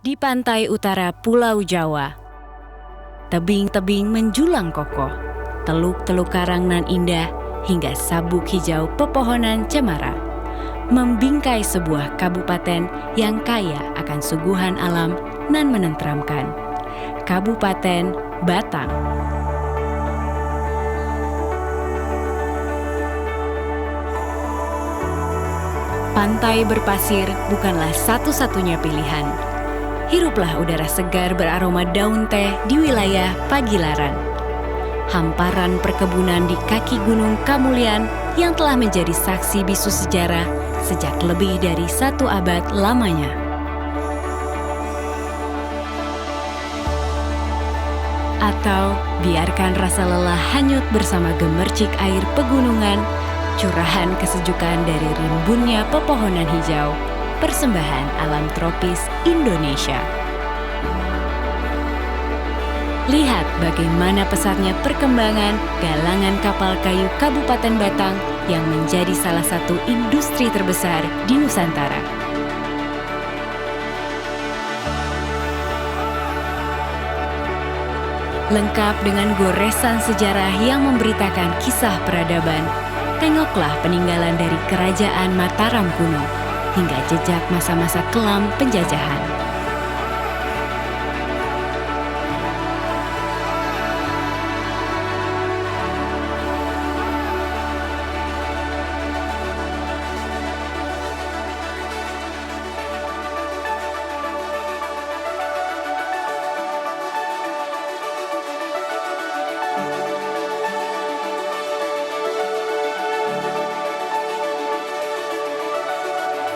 Di pantai utara Pulau Jawa, tebing-tebing menjulang kokoh, teluk-teluk karang nan indah hingga sabuk hijau pepohonan cemara, membingkai sebuah kabupaten yang kaya akan suguhan alam nan menenteramkan. Kabupaten Batang. Pantai berpasir bukanlah satu-satunya pilihan. Hiruplah udara segar beraroma daun teh di wilayah Pagilaran. Hamparan perkebunan di kaki Gunung Kamulian yang telah menjadi saksi bisu sejarah sejak lebih dari 1 abad lamanya. Atau biarkan rasa lelah hanyut bersama gemercik air pegunungan, curahan kesejukan dari rimbunnya pepohonan hijau, persembahan alam tropis Indonesia. Lihat bagaimana pesatnya perkembangan galangan kapal kayu Kabupaten Batang yang menjadi salah satu industri terbesar di Nusantara. Lengkap dengan goresan sejarah yang memberitakan kisah peradaban, tengoklah peninggalan dari Kerajaan Mataram kuno hingga jejak masa-masa kelam penjajahan.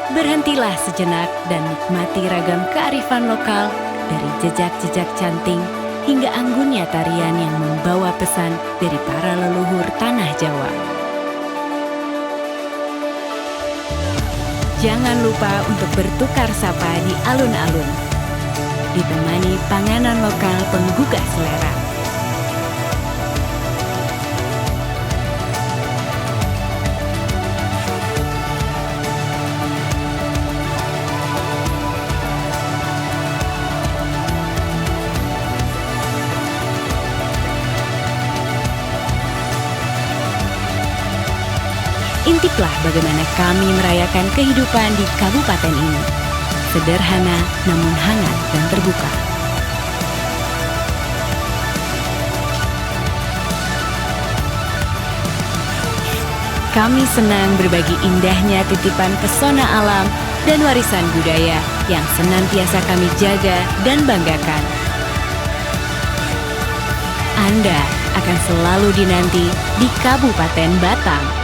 Berhentilah sejenak dan nikmati ragam kearifan lokal dari jejak-jejak canting hingga anggunnya tarian yang membawa pesan dari para leluhur tanah Jawa. Jangan lupa untuk bertukar sapa di alun-alun, ditemani panganan lokal penggugah selera. Intiplah bagaimana kami merayakan kehidupan di kabupaten ini. Sederhana namun hangat dan terbuka. Kami senang berbagi indahnya titipan pesona alam dan warisan budaya yang senantiasa kami jaga dan banggakan. Anda akan selalu dinanti di Kabupaten Batang.